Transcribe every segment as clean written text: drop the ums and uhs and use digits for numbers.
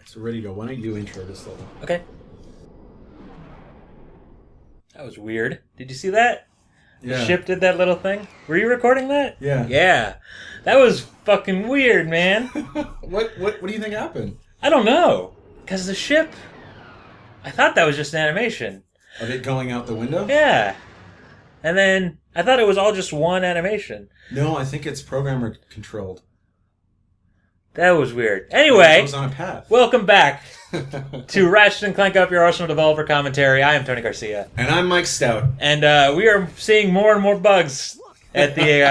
So ready to go. Why don't you intro this level? Okay. That was weird. Did you see that? Yeah. The ship did that little thing. Were you recording that? Yeah. Yeah. That was fucking weird, man. What do you think happened? I don't know. Because the ship... I thought that was just an animation. Of it going out the window? Yeah. And then I thought it was all just one animation. No, I think it's programmer controlled. That was weird. Anyway, it was on a path. Welcome back to Ratchet and Clank Up, your Arsenal developer commentary. I am Tony Garcia. And I'm Mike Stout. And we are seeing more and more bugs at the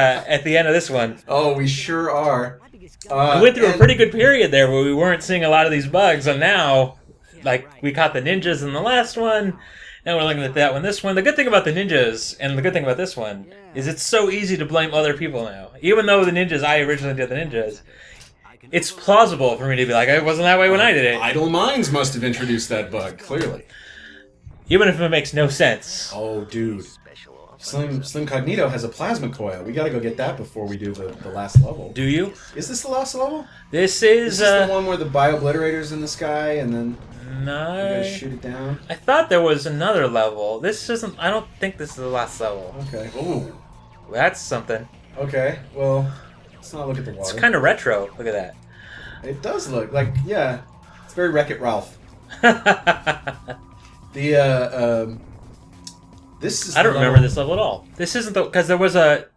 end of this one. Oh, we sure are. We went through a pretty good period there where we weren't seeing a lot of these bugs, and now, like, we caught the ninjas in the last one, and we're looking at that one this one. The good thing about the ninjas, and the good thing about this one, is it's so easy to blame other people now. Even though the ninjas, I originally did the ninjas, it's plausible for me to be like, it wasn't that way when I did it. Idle Minds must have introduced that bug, clearly. Even if it makes no sense. Oh, dude. Slim Cognito has a plasma coil. We gotta go get that before we do the last level. Do you? Is this the last level? This is... Is this the one where the bio-obliterator's in the sky and then no, you gotta shoot it down? I thought there was another level. This isn't... I don't think this is the last level. Okay. Ooh. That's something. Okay, well... Let's not look at the water. It's kind of retro. Look at that. It does look like, yeah. It's very Wreck-It Ralph. This is. I don't remember this level at all. This isn't the because there was a.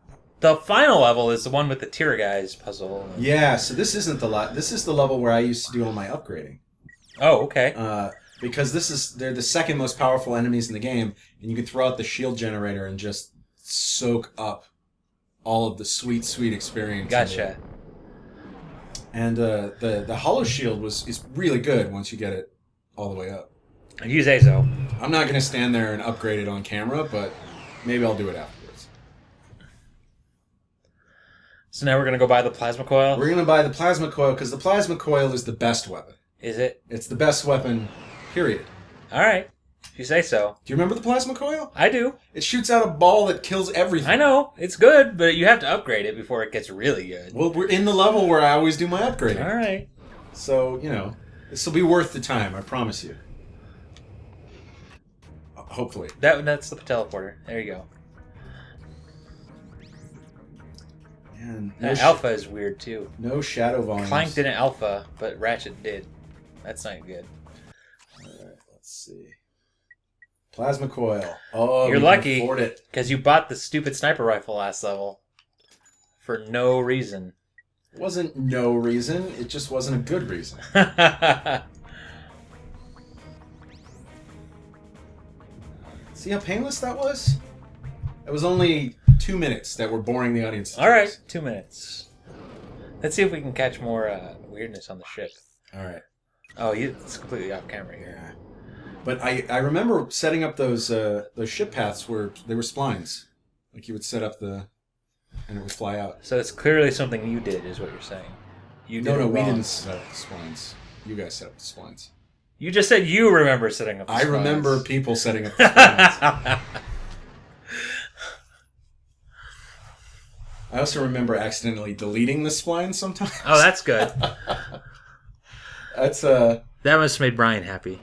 The final level is the one with the Tira Guys puzzle. Yeah, so this isn't the This is the level where I used to do all my upgrading. Oh, okay. Because they're the second most powerful enemies in the game, and you can throw out the shield generator and just soak up all of the sweet experience. Gotcha. And the hollow shield is really good once you get it all the way up. You say so. I'm not going to stand there and upgrade it on camera, but maybe I'll do it afterwards. So now we're going to go buy the plasma coil? We're going to buy the plasma coil because the plasma coil is the best weapon. Is it? It's the best weapon, period. All right. If you say so. Do you remember the plasma coil? I do. It shoots out a ball that kills everything. I know. It's good, but you have to upgrade it before it gets really good. Well, we're in the level where I always do my upgrading. All right. So, this will be worth the time, I promise you. Hopefully. That's the teleporter. There you go. Man, Alpha is weird, too. No shadow volumes. Clank didn't alpha, but Ratchet did. That's not good. Alright, let's see. Plasma coil. Oh, you're lucky afford it. Because you bought the stupid sniper rifle last level for no reason. It wasn't no reason. It just wasn't a good reason. See how painless that was? It was only 2 minutes that were boring the audience. All right, 2 minutes. Let's see if we can catch more weirdness on the ship. All right. Oh, it's completely off camera here. Yeah. But I remember setting up those ship paths where they were splines. Like you would set up and it would fly out. So it's clearly something you did, is what you're saying. We didn't set up the splines. You guys set up the splines. You just said you remember setting up the splines. I remember people setting up the splines. I also remember accidentally deleting the splines sometimes. Oh, that's good. That's That must have made Brian happy.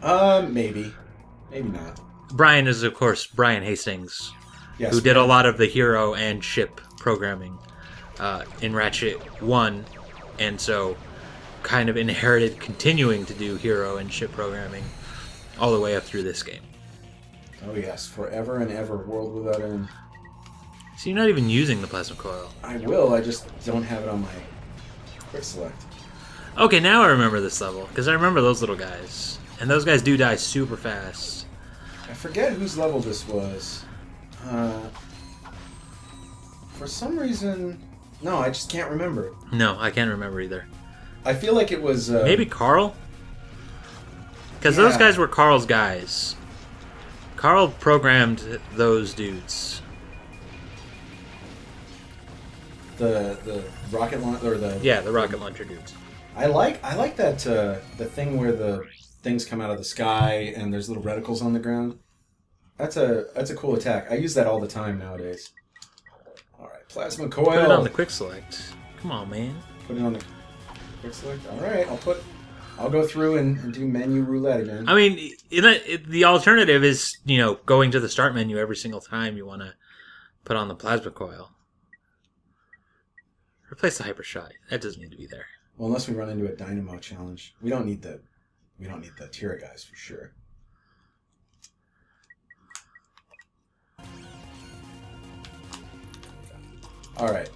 Maybe. Maybe not. Brian is, of course, Brian Hastings, yes, who did a lot of the hero and ship programming in Ratchet 1, and so kind of inherited continuing to do hero and ship programming all the way up through this game. Oh yes, forever and ever, world without end. So you're not even using the plasma coil. I will, I just don't have it on my quick select. Okay, now I remember this level, because I remember those little guys. And those guys do die super fast. I forget whose level this was. For some reason... No, I just can't remember. No, I can't remember either. I feel like it was... Maybe Carl? Because those guys were Carl's guys. Carl programmed those dudes. The rocket launcher, or the rocket launcher dudes. I like that the thing where the things come out of the sky and there's little reticles on the ground. That's a cool attack. I use that all the time nowadays. All right, plasma coil. Put it on the quick select. Come on, man. Put it on the quick select. All right, I'll go through and do menu roulette again. I mean, the alternative is, going to the start menu every single time you want to put on the plasma coil. Replace the hyper shot. That doesn't need to be there. Well, unless we run into a dynamo challenge, we don't need the Tira guys for sure. All right.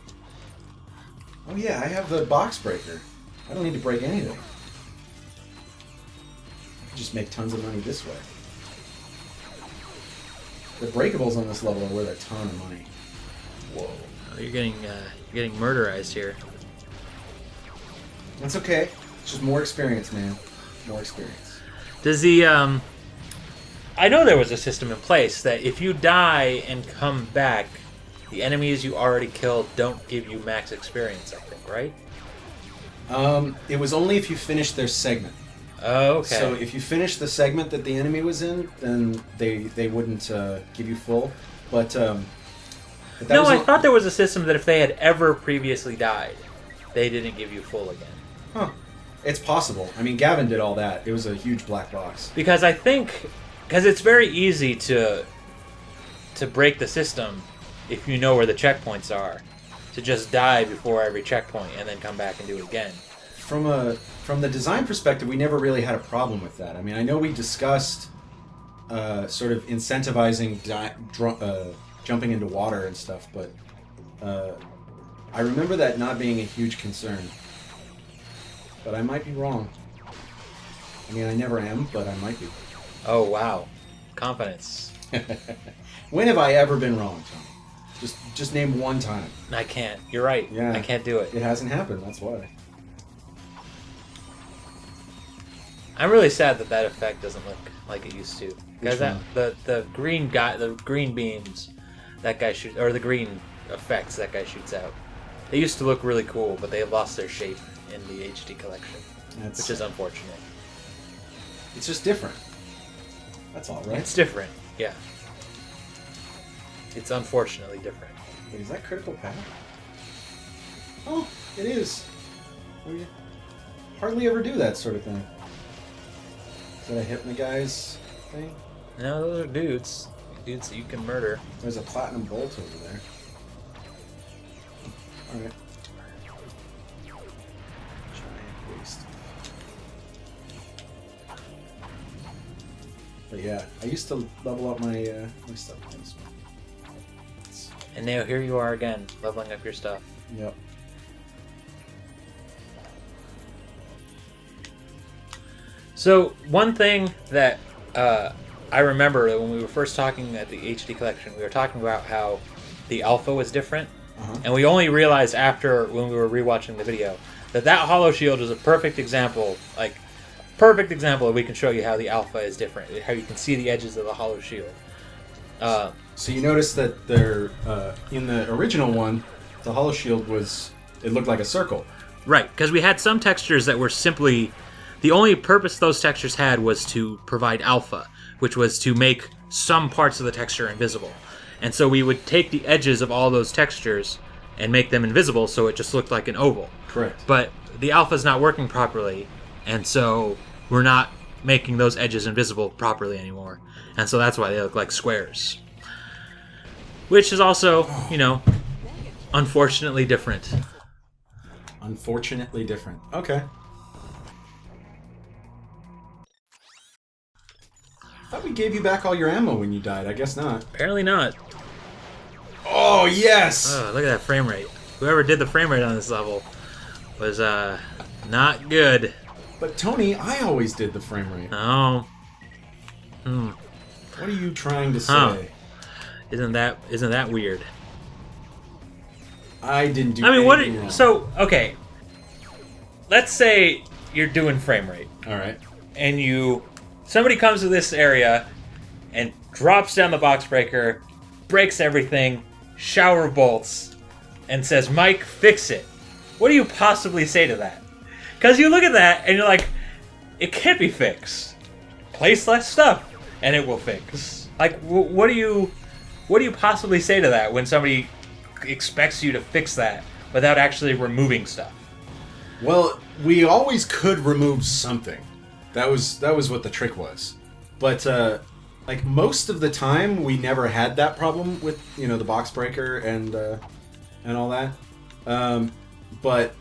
Oh yeah, I have the box breaker. I don't need to break anything. I can just make tons of money this way. The breakables on this level are worth a ton of money. Whoa. Oh, you're getting murderized here. That's okay. It's just more experience, man. More experience. Does the I know there was a system in place that if you die and come back, the enemies you already killed don't give you max experience, I think, right? It was only if you finished their segment. Oh, okay. So if you finished the segment that the enemy was in, then they wouldn't give you full. But no, I thought there was a system that if they had ever previously died, they didn't give you full again. Huh. It's possible. I mean, Gavin did all that. It was a huge black box. Because it's very easy to break the system if you know where the checkpoints are. To just die before every checkpoint and then come back and do it again. From the design perspective, we never really had a problem with that. I mean, I know we discussed sort of incentivizing jumping into water and stuff, but I remember that not being a huge concern. But I might be wrong. I mean, I never am, but I might be. Oh, wow. Confidence. When have I ever been wrong, Tom? Just name one time. I can't. You're right. Yeah. I can't do it. It hasn't happened, that's why. I'm really sad that effect doesn't look like it used to. Because Which one? the green beams that guy shoots, or the green effects that guy shoots out, they used to look really cool, but they have lost their shape in the HD collection, which is unfortunate. It's just different. That's all, right? It's different, yeah. It's unfortunately different. Wait, is that critical path? Oh, it is. We hardly ever do that sort of thing. Is that a hypnoguise thing? No, those are dudes. Dudes that you can murder. There's a platinum bolt over there. Alright. Giant waste. But yeah, I used to level up my stuff on this one. And now here you are again, leveling up your stuff. Yep. So one thing that I remember when we were first talking at the HD collection, we were talking about how the alpha was different, and we only realized after when we were rewatching the video that hollow shield is a perfect example, that we can show you how the alpha is different, how you can see the edges of the hollow shield. So you notice that they're in the original one, the hollow shield it looked like a circle. Right, because we had some textures that were simply, the only purpose those textures had was to provide alpha, which was to make some parts of the texture invisible. And so we would take the edges of all those textures and make them invisible so it just looked like an oval. Correct. But the alpha's not working properly, and so we're not making those edges invisible properly anymore. And so that's why they look like squares. Which is also, unfortunately different. Unfortunately different. Okay. I thought we gave you back all your ammo when you died. I guess not. Apparently not. Oh, yes! Oh, look at that frame rate. Whoever did the frame rate on this level was not good. But Tony, I always did the frame rate. Oh. What are you trying to say? Huh. Isn't that weird? I didn't do anything wrong. So, okay. Let's say you're doing frame rate. All right. And somebody comes to this area and drops down the box breaker, breaks everything, shower of bolts, and says, "Mike, fix it." What do you possibly say to that? Because you look at that and you're like, it can't be fixed. Place less stuff and it will fix. Like, what do you possibly say to that when somebody expects you to fix that without actually removing stuff? Well, we always could remove something. That was what the trick was. But like most of the time, we never had that problem with the box breaker and all that. But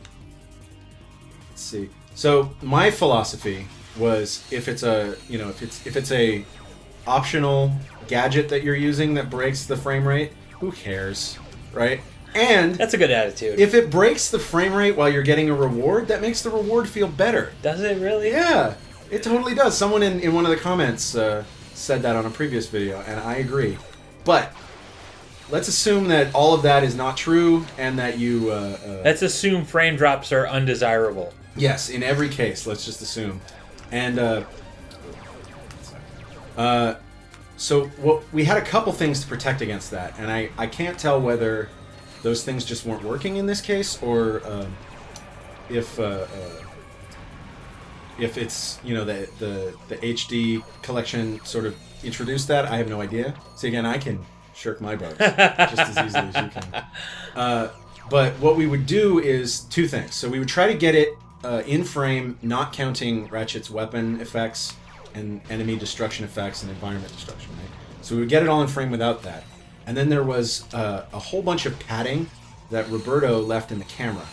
let's see. So my philosophy was if it's a optional gadget that you're using that breaks the frame rate, who cares, right? And that's a good attitude. If it breaks the frame rate while you're getting a reward, that makes the reward feel better. Does it really? Yeah, it totally does. Someone in one of the comments said that on a previous video, and I agree. But let's assume that all of that is not true, and that you... let's assume frame drops are undesirable. Yes, in every case, let's just assume. And so we had a couple things to protect against that, and I can't tell whether those things just weren't working in this case, or if it's the HD collection sort of introduced that. I have no idea. See, again, I can shirk my bugs just as easily as you can. But what we would do is two things. So we would try to get it in frame, not counting Ratchet's weapon effects and enemy destruction effects and environment destruction, right? So we would get it all in frame without that. And then there was a whole bunch of padding that Roberto left in the camera.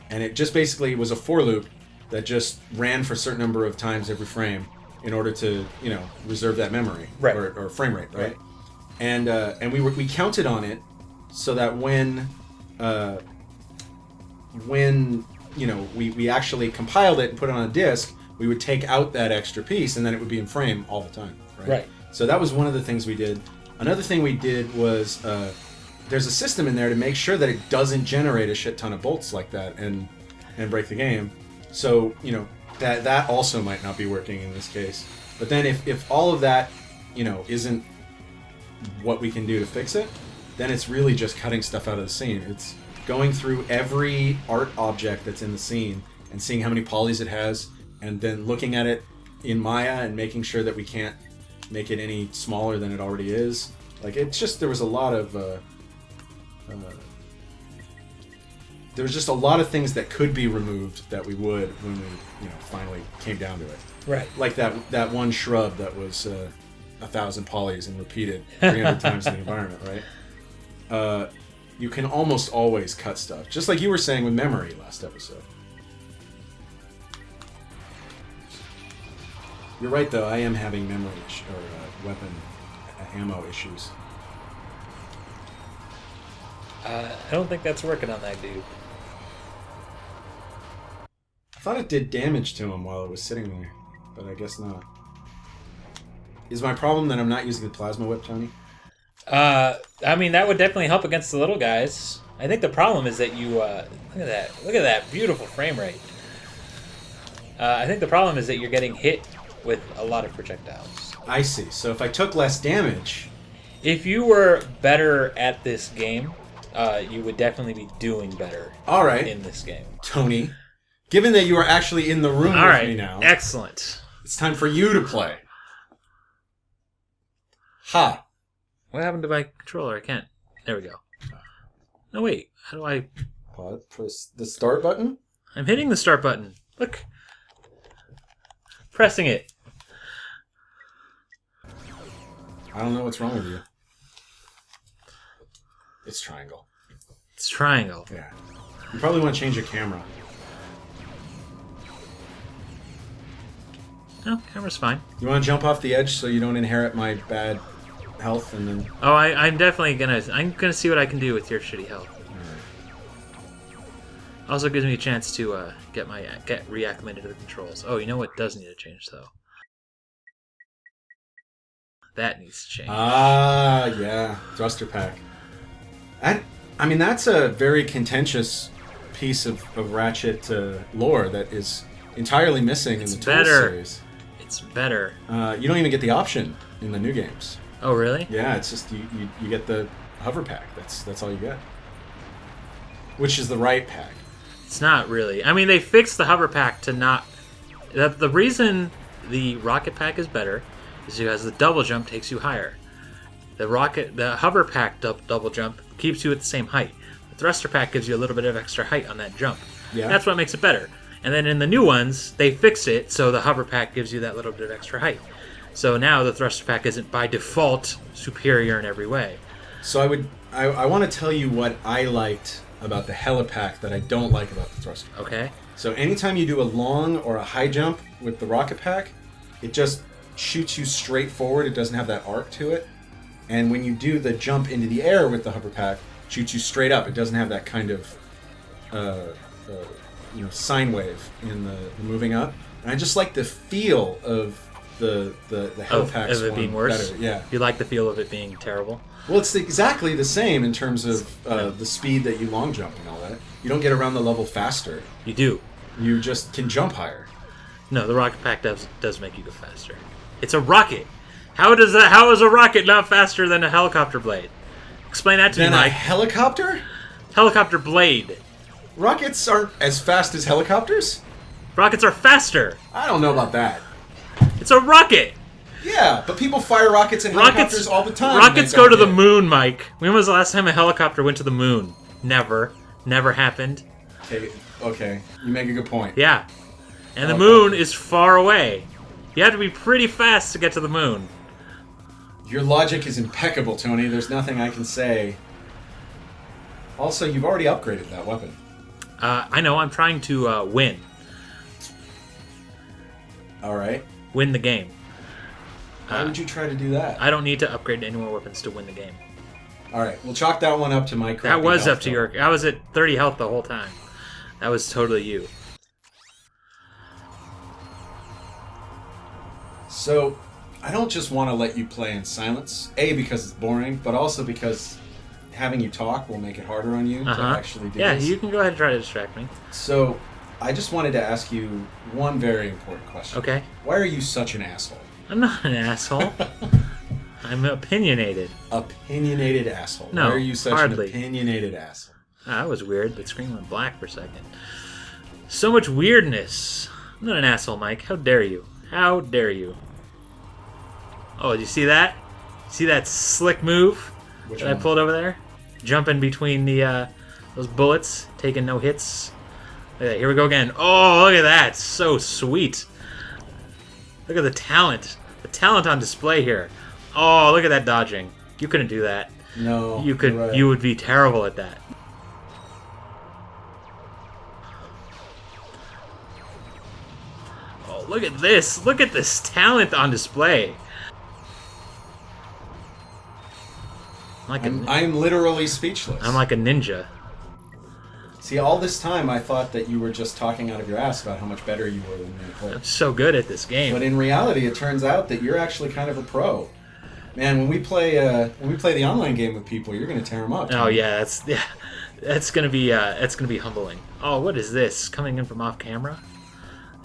And it just basically was a for loop that just ran for a certain number of times every frame in order to, reserve that memory, right, or frame rate, right? And we counted on it so that when we actually compiled it and put it on a disk, we would take out that extra piece and then it would be in frame all the time, right? Right. So that was one of the things we did. Another thing we did was there's a system in there to make sure that it doesn't generate a shit ton of bolts like that and break the game. So, that also might not be working in this case. But then if all of that, isn't what we can do to fix it, then it's really just cutting stuff out of the scene. It's going through every art object that's in the scene and seeing how many polys it has, and then looking at it in Maya and making sure that we can't make it any smaller than it already is. Like, it's just, there was a lot of things that could be removed that we would when we finally came down to it. Right. Like that one shrub that was 1,000 polys and repeated 300 times in the environment, right? You can almost always cut stuff, just like you were saying with memory last episode. You're right, though. I am having memory or weapon ammo issues. I don't think that's working on that dude. I thought it did damage to him while it was sitting there, but I guess not. Is my problem that I'm not using the plasma whip, Tony? I mean, that would definitely help against the little guys. I think the problem is that you look at that beautiful frame rate. I think the problem is that you're getting hit with a lot of projectiles. I see. So if I took less damage... If you were better at this game, you would definitely be doing better all right, in this game. Tony, given that you are actually in the room all with right, me now... Excellent. It's time for you to play. Ha! What happened to my controller? I can't. There we go. No, wait. How do I... Press the start button? I'm hitting the start button. Look. Pressing it. I don't know what's wrong with you. It's triangle. It's triangle. Yeah. You probably want to change your camera. No, camera's fine. You want to jump off the edge so you don't inherit my bad health and then... Oh, I'm definitely gonna... I'm gonna see what I can do with your shitty health. Also gives me a chance to get reacclimated to the controls. Oh, you know what does need to change, though? That needs to change. Ah, yeah. Thruster pack. I mean, that's a very contentious piece of Ratchet lore that is entirely missing in the Tools series. It's better. You don't even get the option in the new games. Oh, really? Yeah, it's just you get the hover pack. That's all you get. Which is the right pack. It's not really. I mean, they fixed the hover pack to not... The reason the rocket pack is better is because the double jump takes you higher. The hover pack double jump keeps you at the same height. The thruster pack gives you a little bit of extra height on that jump. Yeah. That's what makes it better. And then in the new ones, they fixed it so the hover pack gives you that little bit of extra height. So now the thruster pack isn't by default superior in every way. So I want to tell you what I liked about the helipack that I don't like about the thruster pack. Okay. So anytime you do a long or a high jump with the rocket pack, it just shoots you straight forward. It doesn't have that arc to it. And when you do the jump into the air with the hover pack, it shoots you straight up. It doesn't have that kind of sine wave in the moving up. And I just like the feel of the helipacks of it being worse. better. Yeah. You like the feel of it being terrible. Well, it's exactly the same in terms of the speed that you long jump and all that. You don't get around the level faster. You do. You just can jump higher. No, the rocket pack does make you go faster. It's a rocket. How is a rocket not faster than a helicopter blade? Explain that to me, Then a Mike. helicopter? Helicopter blade. Rockets aren't as fast as helicopters? Rockets are faster. I don't know about that. It's a rocket. Yeah, but people fire rockets and helicopters all the time. Rockets go to the moon, Mike. When was the last time a helicopter went to the moon? Never. Never happened. Okay. You make a good point. Yeah. And the moon is far away. You have to be pretty fast to get to the moon. Your logic is impeccable, Tony. There's nothing I can say. Also, you've already upgraded that weapon. I know. I'm trying to win. All right. Win the game. Why would you try to do that? I don't need to upgrade any more weapons to win the game. All right. We'll chalk that one up to my crappy That was health up to though. your... I was at 30 health the whole time. That was totally you. So, I don't just want to let you play in silence. A, because it's boring, but also because having you talk will make it harder on you to actually do Yeah, this. you can go ahead and try to distract me. So, I just wanted to ask you one very important question. Okay. Why are you such an asshole? I'm not an asshole. I'm opinionated. Opinionated asshole. No, Why are you such hardly. an opinionated asshole? That was weird. The screen went black for a second. So much weirdness. I'm not an asshole, Mike. How dare you? How dare you? Oh, did you see that? See that slick move Which that I one? pulled over there? Jumping between the those bullets, taking no hits. Look at that. Here we go again. Oh, look at that. So sweet. Look at the talent. The talent on display here. Oh, look at that dodging. You couldn't do that. No. You could. you're right. You would be terrible at that. Oh, look at this! Look at this talent on display. I'm literally speechless. I'm like a ninja. See, all this time I thought that you were just talking out of your ass about how much better you were than me. I'm so good at this game. But in reality, it turns out that you're actually kind of a pro. Man, when we play the online game with people, you're going to tear them up. Oh yeah, that's gonna be humbling. Oh, what is this coming in from off camera?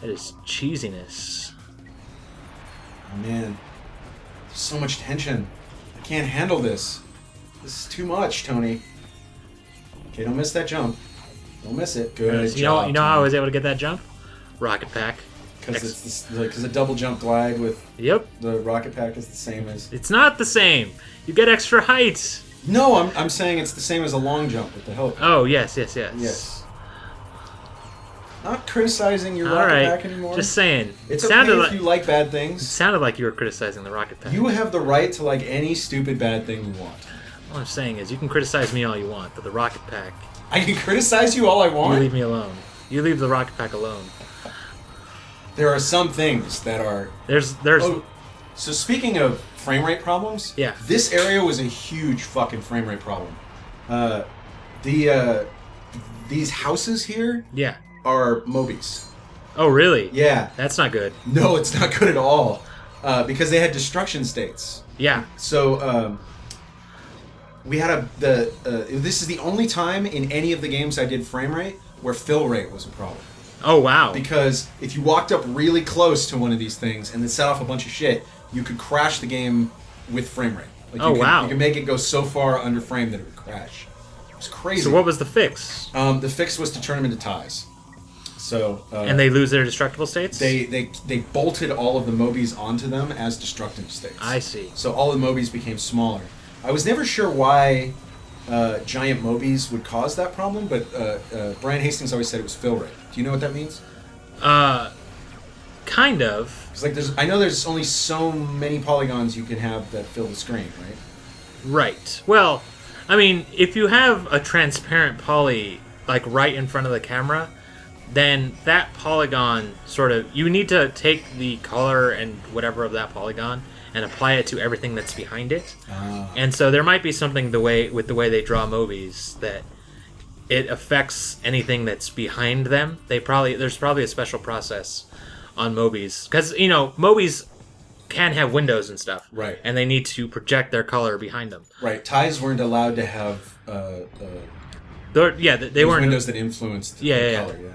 That is cheesiness. Oh, man, there's so much tension. I can't handle this. This is too much, Tony. Okay, don't miss that jump. Don't miss it. Good job. You know how I was able to get that jump? Rocket pack. Because a double jump glide with Yep. the rocket pack is the same as. It's not the same. You get extra height. No, I'm saying it's the same as a long jump with the helicopter. Oh yes. Yes. Not criticizing your All rocket right. pack anymore. Just saying. It's It okay sounded if like you like bad things. sounded like you were criticizing the rocket pack. You have the right to like any stupid bad thing you want. All I'm saying is you can criticize me all you want, but the rocket pack, I can criticize you all I you want. leave me alone. You leave the rocket pack alone. There are some things that are. There's Oh, so speaking of frame rate problems, Yeah. this area was a huge fucking frame rate problem. These houses here yeah. are Mobies. Oh really? Yeah. That's not good. No, it's not good at all. Because they had destruction states. Yeah. So we had this is the only time in any of the games I did frame rate where fill rate was a problem. Oh wow. Because if you walked up really close to one of these things and then set off a bunch of shit, you could crash the game with frame rate. Like Oh, wow. You can make it go so far under frame that it would crash. It was crazy. So what was the fix? The fix was to turn them into ties. So And they lose their destructible states? they bolted all of the Mobies onto them as destructive states. I see. So all the Mobies became smaller. I was never sure why giant Mobies would cause that problem, but Brian Hastings always said it was fill rate. Do you know what that means? Kind of. It's like I know there's only so many polygons you can have that fill the screen, right? Right. Well, I mean, if you have a transparent poly, like, right in front of the camera, then that polygon sort of... You need to take the color and whatever of that polygon and apply it to everything that's behind it. And so there might be something with the way they draw Mobies that it affects anything that's behind them. There's probably a special process on Mobies. Because, you know, Mobies can have windows and stuff. Right. And they need to project their color behind them. Right. Ties weren't allowed to have... they weren't... windows that influenced the color, yeah.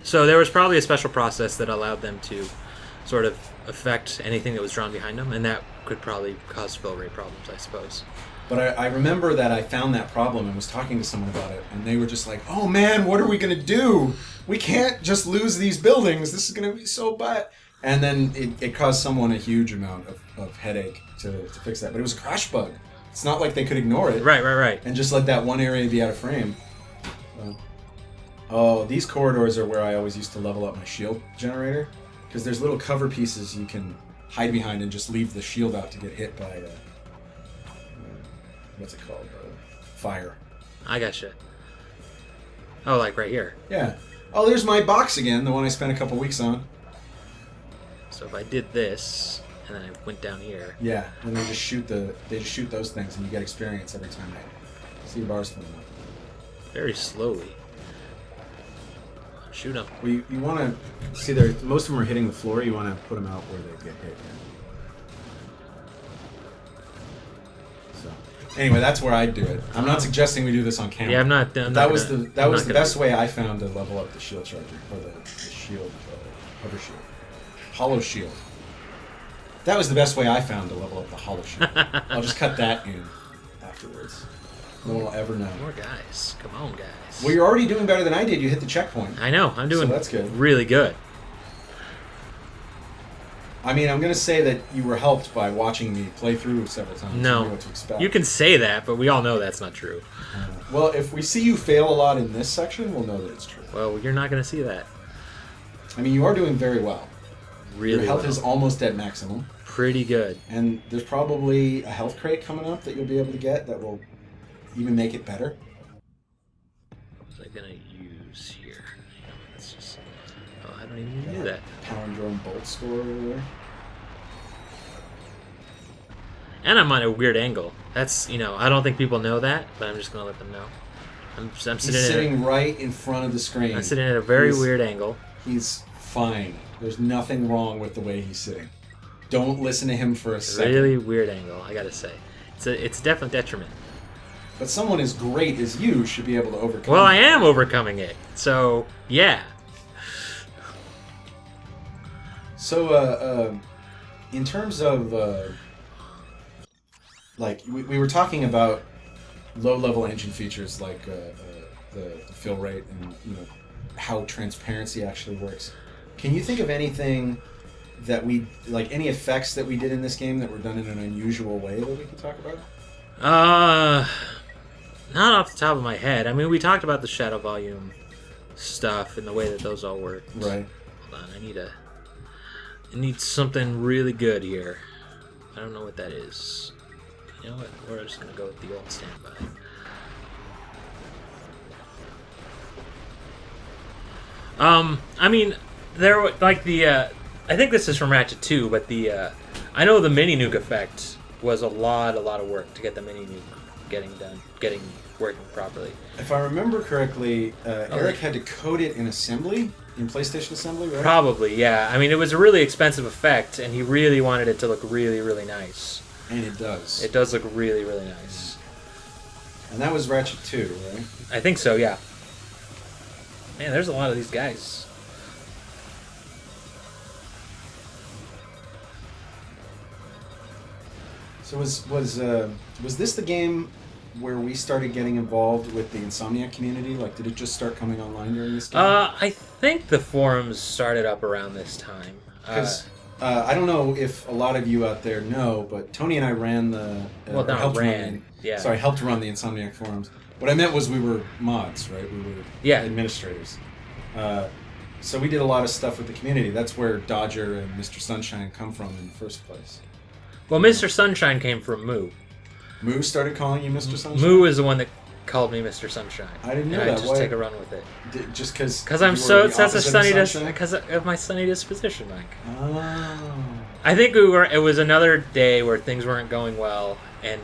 So there was probably a special process that allowed them to sort of affect anything that was drawn behind them, and that could probably cause fill rate problems, I suppose. But I remember that I found that problem and was talking to someone about it, and they were just like, oh man, what are we going to do? We can't just lose these buildings. This is going to be so bad. And then it caused someone a huge amount of headache to fix that. But it was a crash bug. It's not like they could ignore it. Right. And just let that one area be out of frame. Oh, these corridors are where I always used to level up my shield generator. Because there's little cover pieces you can hide behind and just leave the shield out to get hit by, what's it called? Fire. I gotcha. Oh, like right here. Yeah. Oh, there's my box again, the one I spent a couple weeks on. So if I did this, and then I went down here... Yeah, and they just shoot those things, and you get experience every time they see your bars filling up. Very slowly. Shoot them. Well, you want to see most of them are hitting the floor. You want to put them out where they get hit. So anyway, that's where I'd do it. I'm not suggesting we do this on camera. Yeah, I'm not. That was the best way I found to level up the shield charger or the shield hover shield, hollow shield. That was the best way I found to level up the hollow shield. I'll just cut that in afterwards. No one will ever know. More guys. Come on, guys. Well, you're already doing better than I did. You hit the checkpoint. I know. I'm doing so that's good. Really good. I mean, I'm going to say that you were helped by watching me play through several times. No. You knew what to expect. You can say that, but we all know that's not true. Well, if we see you fail a lot in this section, we'll know that it's true. Well, you're not going to see that. I mean, you are doing very well. Really Your health well. is almost at maximum. Pretty good. And there's probably a health crate coming up that you'll be able to get that will even make it better. What was I going to use here? That's just... Oh, I don't even do that. Palindrome bolt score over there. And I'm on a weird angle. That's, I don't think people know that, but I'm just going to let them know. I'm sitting right in front of the screen. I'm sitting at a very weird angle. He's fine. There's nothing wrong with the way he's sitting. Don't listen to him for a second. Really weird angle, I gotta say. It's a definite detriment. But someone as great as you should be able to overcome Well, it. I am overcoming it. So, yeah. So, in terms of, we were talking about low-level engine features like the fill rate and, how transparency actually works. Can you think of anything that any effects that we did in this game that were done in an unusual way that we could talk about? Not off the top of my head. I mean, we talked about the shadow volume stuff and the way that those all work. Right. Hold on, I need something really good here. I don't know what that is. You know what? We're just gonna go with the old standby. I mean, there I think this is from Ratchet 2, but I know the mini nuke effect was a lot of work to get the mini nuke getting working properly. If I remember correctly, Eric had to code it in assembly, in PlayStation Assembly, right? Probably, yeah. I mean, it was a really expensive effect, and he really wanted it to look really, really nice. And it does. It does look really, really nice. And that was Ratchet 2, right? I think so, yeah. Man, there's a lot of these guys. So was this the game where we started getting involved with the Insomniac community? Like, did it just start coming online during this game? I think the forums started up around this time. Because I don't know if a lot of you out there know, but Tony and I ran the helped run the Insomniac forums. What I meant was we were mods, right? We were administrators. So we did a lot of stuff with the community. That's where Dodger and Mr. Sunshine come from in the first place. Well, Mr. Sunshine came from Moo. Moo started calling you Mr. Sunshine? Moo is the one that called me Mr. Sunshine. I didn't know and that. I just take a run with it. Just because? Because I'm so such a sunny because of my sunny disposition, Mike. Oh. I think it was another day where things weren't going well, and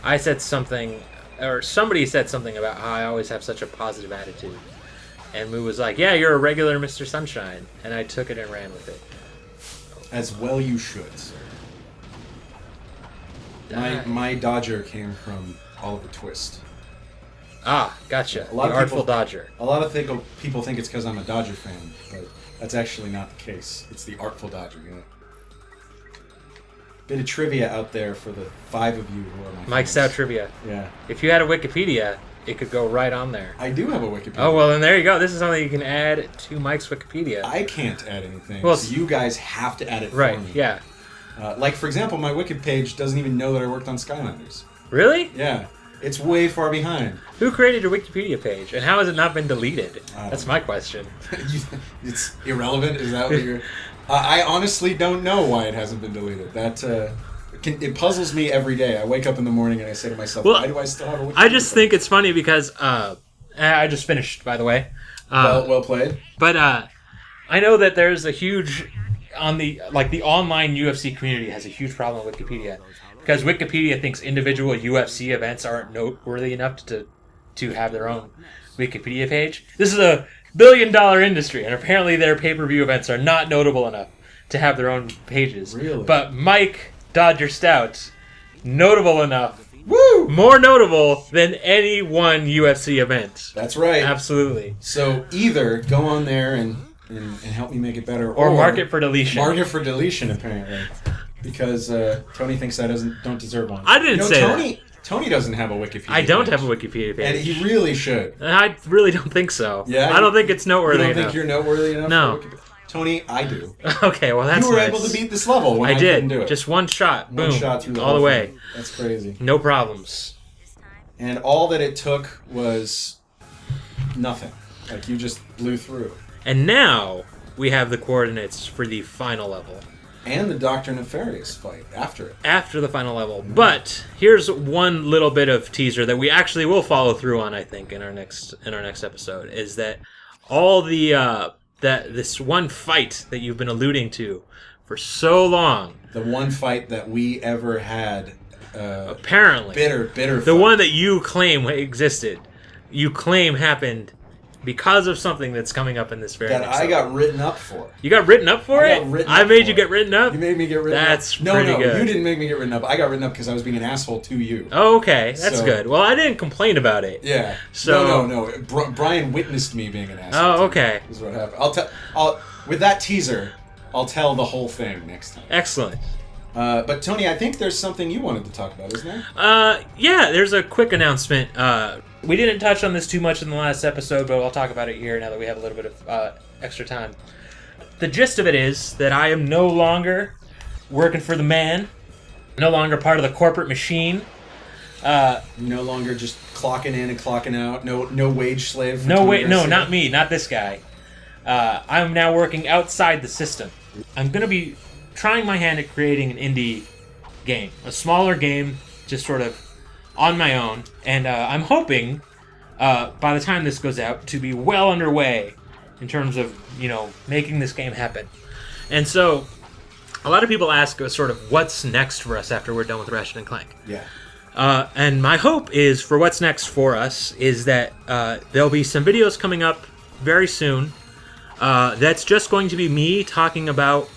I said something, or somebody said something about how I always have such a positive attitude. And Moo was like, "Yeah, you're a regular Mr. Sunshine," and I took it and ran with it. As well you should, sir. My Dodger came from Oliver Twist. Ah, gotcha. A lot the of Artful people, Dodger. A lot of people think it's because I'm a Dodger fan, but that's actually not the case. It's the Artful Dodger, yeah. Bit of trivia out there for the 5 of you who are my Mike's fans. Out Trivia. Yeah. If you had a Wikipedia, it could go right on there. I do have a Wikipedia. Oh, well, then there you go. This is something you can add to Mike's Wikipedia. I can't add anything, well, so you guys have to add it for me. Right, yeah. Like, for example, my Wiki page doesn't even know that I worked on Skylanders. Really? Yeah. It's way far behind. Who created your Wikipedia page, and how has it not been deleted? That's my question. It's irrelevant? Is that what you're... I honestly don't know why it hasn't been deleted. It puzzles me every day. I wake up in the morning and I say to myself, why do I still have a Wikipedia I just page? think it's funny because... I just finished, by the way. Well played. But I know that there's a huge... the online UFC community has a huge problem with Wikipedia because Wikipedia thinks individual UFC events aren't noteworthy enough to have their own Wikipedia page. This is a billion-dollar industry, and apparently their pay-per-view events are not notable enough to have their own pages. Really? But Mike Dodger Stout, notable enough. Woo! More notable than any one UFC event. That's right. Absolutely. So either go on there and help me make it better, Or mark it for deletion. Mark it for deletion, apparently, because Tony thinks I don't deserve one. I didn't say Tony, that. Tony doesn't have a Wikipedia. I don't page. have a Wikipedia page, And he really should. I really don't think so. Yeah, I don't think it's noteworthy You don't enough. think you're noteworthy enough? No. For Wikipedia? Tony, I do. Okay, well that's You were nice. able to beat this level when I did. couldn't do it. Just one shot. Boom. One shot through the all whole the way. thing. That's crazy. No problems. And all that it took was nothing. Like, you just blew through. And now we have the coordinates for the final level. And the Dr. Nefarious fight after it. After the final level. But here's one little bit of teaser that we actually will follow through on, I think, in our next episode, is that all the this one fight that you've been alluding to for so long. The one fight that we ever had. Apparently. Bitter The fight. one that you claim existed. You claim happened because of something that's coming up in this very that next I level. got written up for. You got written up for I it? got written I up made for you it. get written up? You made me get written up. That's No, pretty good. you didn't make me get written up. I got written up because I was being an asshole to you. Oh, okay. That's So- good. Well, I didn't complain about it. Yeah. So- No. Brian witnessed me being an asshole. Oh, to okay. you, is what happened. With that teaser, I'll tell the whole thing next time. Excellent. But Tony, I think there's something you wanted to talk about, isn't there? Yeah, there's a quick announcement. We didn't touch on this too much in the last episode, but I'll talk about it here now that we have a little bit of extra time. The gist of it is that I am no longer working for the man, no longer part of the corporate machine. No longer just clocking in and clocking out. No wage slave. For No, Tony wait, no, Garcia? not me, not this guy. I'm now working outside the system. I'm going to be trying my hand at creating an indie game, a smaller game, just sort of on my own, and I'm hoping by the time this goes out to be well underway in terms of making this game happen. And so a lot of people ask us sort of what's next for us after we're done with Ratchet and Clank. Yeah. And my hope is for what's next for us is that there'll be some videos coming up very soon. That's just going to be me talking about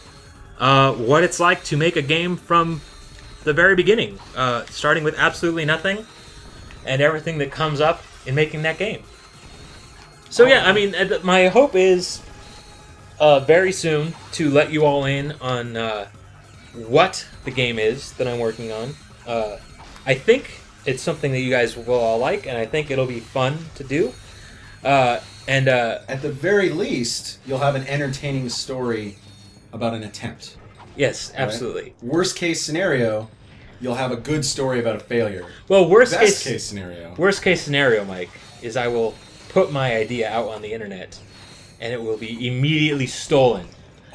what it's like to make a game from the very beginning, starting with absolutely nothing and everything that comes up in making that game. So yeah, I mean, my hope is very soon to let you all in on what the game is that I'm working on. I think it's something that you guys will all like, and I think it'll be fun to do. At the very least, you'll have an entertaining story about an attempt. Yes, right? absolutely. Worst case scenario, you'll have a good story about a failure. Well, Best case scenario. Worst case scenario, Mike, is I will put my idea out on the internet, and it will be immediately stolen,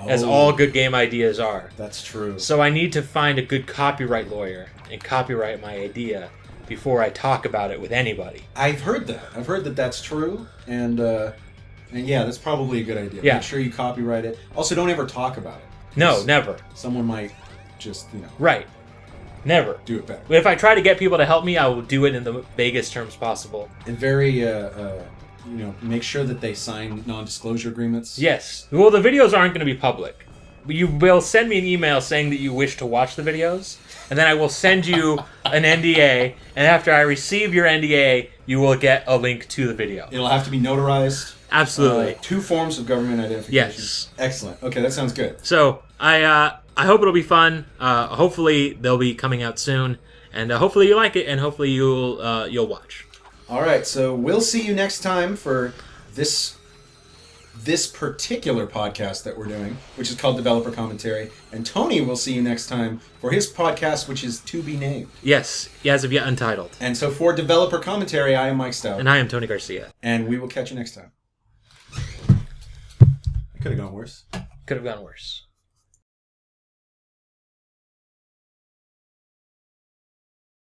as all good game ideas are. That's true. So I need to find a good copyright lawyer and copyright my idea before I talk about it with anybody. I've heard that. I've heard that that's true, and yeah, that's probably a good idea. Yeah. Make sure you copyright it. Also, don't ever talk about it. No, never. Someone might just, Right. Never. do it better. If I try to get people to help me, I will do it in the vaguest terms possible. And very, make sure that they sign non-disclosure agreements. Yes. Well, the videos aren't going to be public. You will send me an email saying that you wish to watch the videos, and then I will send you an NDA, and after I receive your NDA, you will get a link to the video. It'll have to be notarized. Absolutely. 2 forms of government identification. Yes. Excellent. Okay, that sounds good. So, I hope it'll be fun. Hopefully, they'll be coming out soon, and hopefully you like it, and hopefully you'll watch. All right, so we'll see you next time for this particular podcast that we're doing, which is called Developer Commentary. And Tony will see you next time for his podcast, which is To Be Named. Yes, as of yet untitled. And so for Developer Commentary, I am Mike Stout. And I am Tony Garcia. And we will catch you next time. It could have gone worse. Could have gone worse.